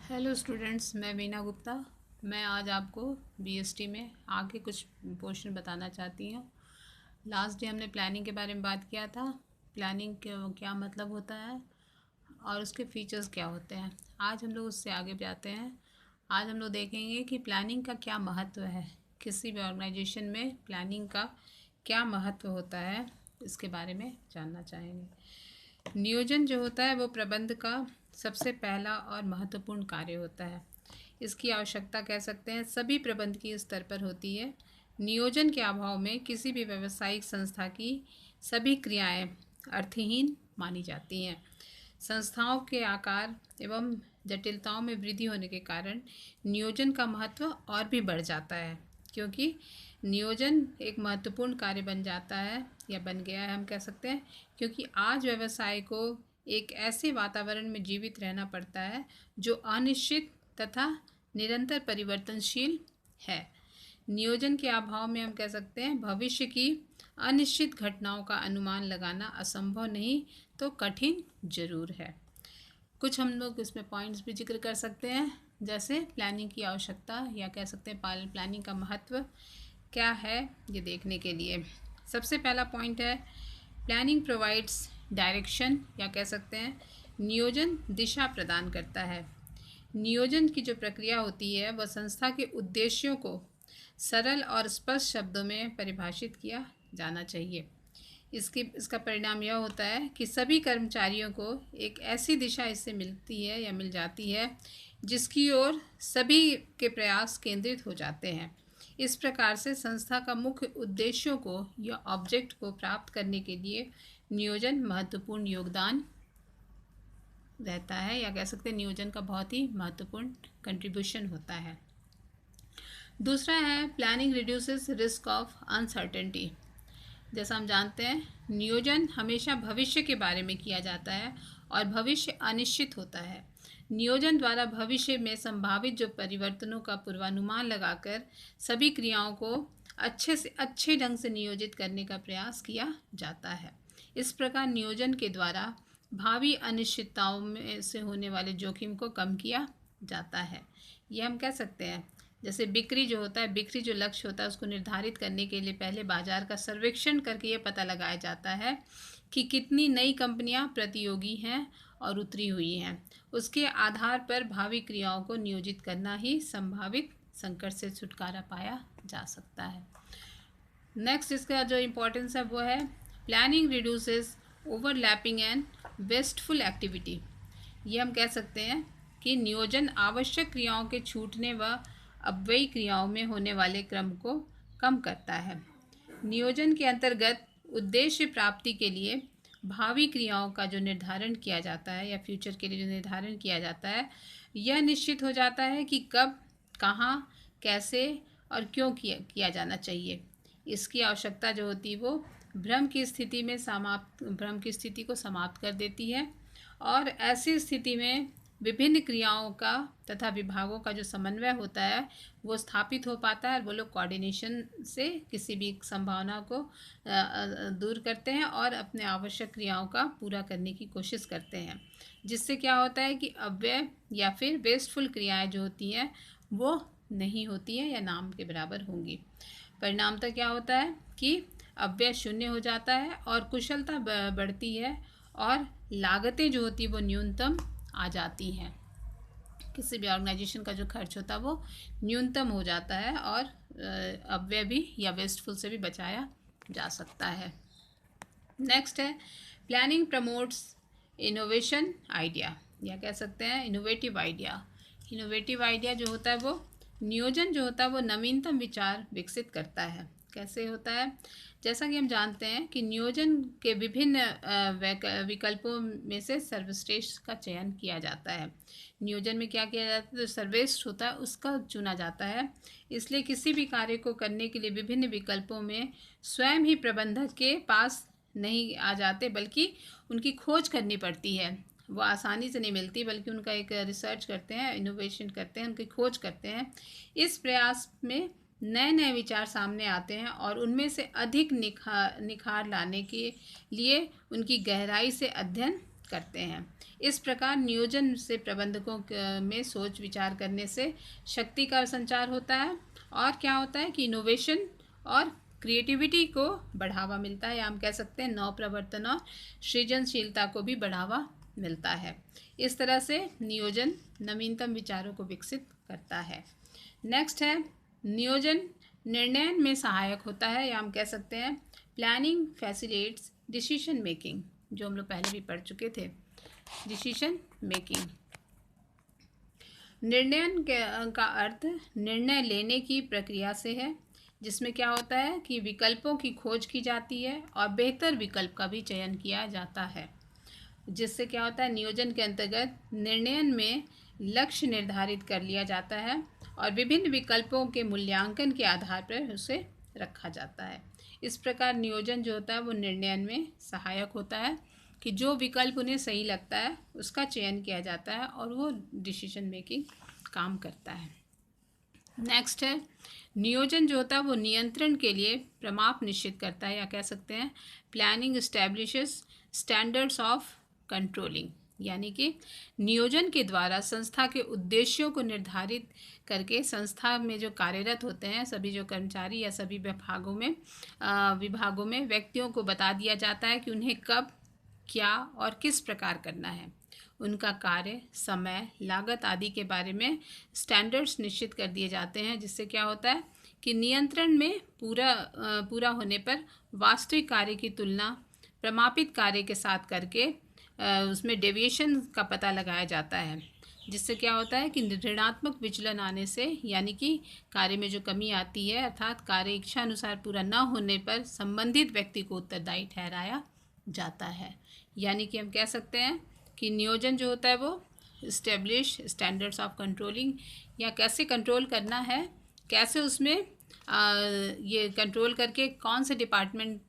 Hello students, मैं वीना गुप्ता। मैं आज आपको बीएसटी में आगे कुछ पोर्शन बताना चाहती हूँ। लास्ट डे हमने प्लानिंग के बारे में बात किया था। प्लानिंग क्या मतलब होता है और उसके फीचर्स क्या होते हैं। आज हम लोग उससे आगे जाते हैं। आज हम लोग देखेंगे कि प्लानिंग का क्या महत्व है, किसी भी ऑर्गेनाइजेशन में प्लानिंग का क्या महत्व होता है, इसके बारे में जानना चाहेंगे। नियोजन जो होता है वो प्रबंध का सबसे पहला और महत्वपूर्ण कार्य होता है। इसकी आवश्यकता कह सकते हैं सभी प्रबंध की स्तर पर होती है। नियोजन के अभाव में किसी भी व्यावसायिक संस्था की सभी क्रियाएं अर्थहीन मानी जाती हैं। संस्थाओं के आकार एवं जटिलताओं में वृद्धि होने के कारण नियोजन का महत्व और भी बढ़ जाता है, क्योंकि नियोजन एक महत्वपूर्ण कार्य बन जाता है या बन गया है, हम कह सकते हैं। क्योंकि आज व्यवसाय को एक ऐसे वातावरण में जीवित रहना पड़ता है जो अनिश्चित तथा निरंतर परिवर्तनशील है। नियोजन के अभाव में हम कह सकते हैं भविष्य की अनिश्चित घटनाओं का अनुमान लगाना असंभव नहीं तो कठिन जरूर है। कुछ हम लोग इसमें पॉइंट्स भी जिक्र कर सकते हैं, जैसे प्लानिंग की आवश्यकता या कह सकते हैं प्लानिंग का महत्व क्या है ये देखने के लिए। सबसे पहला पॉइंट है प्लानिंग प्रोवाइड्स डायरेक्शन, या कह सकते हैं नियोजन दिशा प्रदान करता है। नियोजन की जो प्रक्रिया होती है वह संस्था के उद्देश्यों को सरल और स्पष्ट शब्दों में परिभाषित किया जाना चाहिए। इसका परिणाम यह होता है कि सभी कर्मचारियों को एक ऐसी दिशा इससे मिलती है या मिल जाती है जिसकी ओर सभी के प्रयास केंद्रित हो जाते हैं। इस प्रकार से संस्था का मुख्य उद्देश्यों को या ऑब्जेक्ट को प्राप्त करने के लिए नियोजन महत्वपूर्ण योगदान रहता है, या कह सकते हैं नियोजन का बहुत ही महत्वपूर्ण कंट्रीब्यूशन होता है। दूसरा है planning reduces risk of uncertainty. जैसा हम जानते हैं नियोजन हमेशा भविष्य के बारे में किया जाता है और भविष्य अनिश्चित होता है। नियोजन द्वारा भविष्य में संभावित जो परिवर्तनों का पूर्वानुमान लगाकर सभी क्रियाओं को अच्छे से अच्छे ढंग से नियोजित करने का प्रयास किया जाता है। इस प्रकार नियोजन के द्वारा भावी अनिश्चितताओं में से होने वाले जोखिम को कम किया जाता है। ये हम कह सकते हैं जैसे बिक्री जो होता है, बिक्री जो लक्ष्य होता है उसको निर्धारित करने के लिए पहले बाजार का सर्वेक्षण करके ये पता लगाया जाता है कि कितनी नई कंपनियां प्रतियोगी हैं और उतरी हुई हैं। उसके आधार पर भावी क्रियाओं को नियोजित करना ही संभावित संकट से छुटकारा पाया जा सकता है। नेक्स्ट इसका जो इम्पोर्टेंस है वो है planning reduces overlapping and wasteful activity. ये हम कह सकते हैं कि नियोजन आवश्यक क्रियाओं के छूटने व अपव्ययी क्रियाओं में होने वाले क्रम को कम करता है। नियोजन के अंतर्गत उद्देश्य प्राप्ति के लिए भावी क्रियाओं का जो निर्धारण किया जाता है या फ्यूचर के लिए जो निर्धारण किया जाता है, यह निश्चित हो जाता है कि कब, कहाँ, कैसे और क्यों किया जाना चाहिए। इसकी आवश्यकता जो होती है वो भ्रम की स्थिति को समाप्त कर देती है और ऐसी स्थिति में विभिन्न क्रियाओं का तथा विभागों का जो समन्वय होता है वो स्थापित हो पाता है और वो लोग कोऑर्डिनेशन से किसी भी संभावना को दूर करते हैं और अपने आवश्यक क्रियाओं का पूरा करने की कोशिश करते हैं, जिससे क्या होता है कि अव्यय या फिर वेस्टफुल क्रियाएं जो होती हैं वो नहीं होती हैं या नाम के बराबर होंगी। परिणामतः क्या होता है कि अव्यय शून्य हो जाता है और कुशलता बढ़ती है और लागतें जो होती है वो न्यूनतम आ जाती हैं। किसी भी ऑर्गेनाइजेशन का जो खर्च होता है वो न्यूनतम हो जाता है और अव्यय भी या वेस्टफुल से भी बचाया जा सकता है। नेक्स्ट है प्लानिंग प्रमोट्स इनोवेशन आइडिया, या कह सकते हैं इनोवेटिव आइडिया। इनोवेटिव आइडिया जो होता है वो नियोजन जो होता है वो नवीनतम विचार विकसित करता है। कैसे होता है? जैसा कि हम जानते हैं कि नियोजन के विभिन्न विकल्पों में से सर्वश्रेष्ठ का चयन किया जाता है। नियोजन में क्या किया जाता है, जो सर्वश्रेष्ठ होता है उसका चुना जाता है। इसलिए किसी भी कार्य को करने के लिए विभिन्न विकल्पों में स्वयं ही प्रबंधक के पास नहीं आ जाते, बल्कि उनकी खोज करनी पड़ती है। वो आसानी से नहीं मिलती, बल्कि उनका एक रिसर्च करते हैं, इनोवेशन करते हैं, उनकी खोज करते हैं। इस प्रयास में नए नए विचार सामने आते हैं और उनमें से अधिक निखार लाने के लिए उनकी गहराई से अध्ययन करते हैं। इस प्रकार नियोजन से प्रबंधकों में सोच विचार करने से शक्ति का संचार होता है और क्या होता है कि इनोवेशन और क्रिएटिविटी को बढ़ावा मिलता है, या हम कह सकते हैं नव प्रवर्तन और सृजनशीलता को भी बढ़ावा मिलता है। इस तरह से नियोजन नवीनतम विचारों को विकसित करता है। नेक्स्ट है नियोजन निर्णय में सहायक होता है, या हम कह सकते हैं प्लानिंग फैसिलिटेट्स डिसीजन मेकिंग, जो हम लोग पहले भी पढ़ चुके थे। डिसीजन मेकिंग, निर्णय का अर्थ निर्णय लेने की प्रक्रिया से है, जिसमें क्या होता है कि विकल्पों की खोज की जाती है और बेहतर विकल्प का भी चयन किया जाता है। जिससे क्या होता है, नियोजन के अंतर्गत निर्णय में लक्ष्य निर्धारित कर लिया जाता है और विभिन्न विकल्पों के मूल्यांकन के आधार पर उसे रखा जाता है। इस प्रकार नियोजन जो होता है वो निर्णय में सहायक होता है कि जो विकल्प उन्हें सही लगता है उसका चयन किया जाता है और वो डिसीजन मेकिंग काम करता है। नेक्स्ट है नियोजन जो होता है वो नियंत्रण के लिए प्रमाप निश्चित करता है, या कह सकते हैं planning establishes standards of controlling, यानी कि नियोजन के द्वारा संस्था के उद्देश्यों को निर्धारित करके संस्था में जो कार्यरत होते हैं सभी जो कर्मचारी या सभी विभागों में व्यक्तियों को बता दिया जाता है कि उन्हें कब क्या और किस प्रकार करना है। उनका कार्य, समय, लागत आदि के बारे में स्टैंडर्ड्स निश्चित कर दिए जाते हैं, जिससे क्या होता है कि नियंत्रण में पूरा होने पर वास्तविक कार्य की तुलना प्रमापित कार्य के साथ करके उसमें डेविएशन का पता लगाया जाता है, जिससे क्या होता है कि ऋणात्मक विचलन आने से, यानी कि कार्य में जो कमी आती है अर्थात कार्य इच्छा अनुसार पूरा न होने पर संबंधित व्यक्ति को उत्तरदायी ठहराया जाता है। यानी कि हम कह सकते हैं कि नियोजन जो होता है वो इस्टेब्लिश स्टैंडर्ड्स ऑफ कंट्रोलिंग, या कैसे कंट्रोल करना है, कैसे उसमें ये कंट्रोल करके कौन से डिपार्टमेंट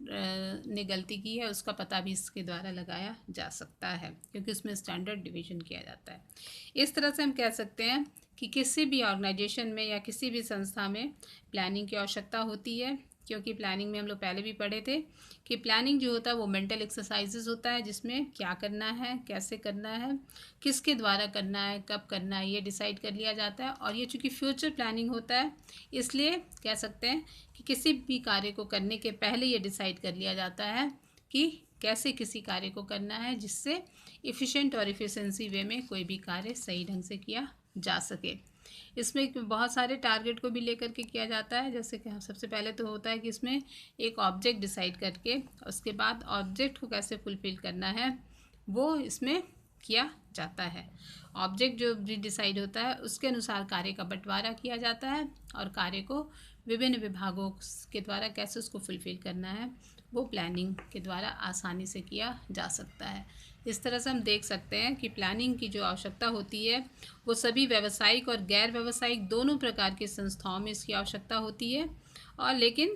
ने गलती की है उसका पता भी इसके द्वारा लगाया जा सकता है, क्योंकि उसमें स्टैंडर्ड डिवीजन किया जाता है। इस तरह से हम कह सकते हैं कि किसी भी ऑर्गेनाइजेशन में या किसी भी संस्था में प्लानिंग की आवश्यकता होती है, क्योंकि प्लानिंग में हम लोग पहले भी पढ़े थे कि प्लानिंग जो होता है वो मेंटल एक्सरसाइजेज होता है, जिसमें क्या करना है, कैसे करना है, किसके द्वारा करना है, कब करना है, ये डिसाइड कर लिया जाता है। और ये चूँकि फ्यूचर प्लानिंग होता है इसलिए कह सकते हैं कि किसी भी कार्य को करने के पहले ये डिसाइड कर लिया जाता है कि कैसे किसी कार्य को करना है, जिससे इफ़िशेंट और इफ़िशेंसी वे में कोई भी कार्य सही ढंग से किया जा सके। इसमें बहुत सारे टारगेट को भी लेकर के किया जाता है, जैसे कि सबसे पहले तो होता है कि इसमें एक ऑब्जेक्ट डिसाइड करके उसके बाद ऑब्जेक्ट को कैसे फुलफिल करना है वो इसमें किया जाता है। ऑब्जेक्ट जो भी डिसाइड होता है उसके अनुसार कार्य का बंटवारा किया जाता है और कार्य को विभिन्न विभागों के द्वारा कैसे उसको फुलफिल करना है वो प्लानिंग के द्वारा आसानी से किया जा सकता है। इस तरह से हम देख सकते हैं कि प्लानिंग की जो आवश्यकता होती है वो सभी व्यावसायिक और गैर व्यावसायिक दोनों प्रकार की संस्थाओं में इसकी आवश्यकता होती है, और लेकिन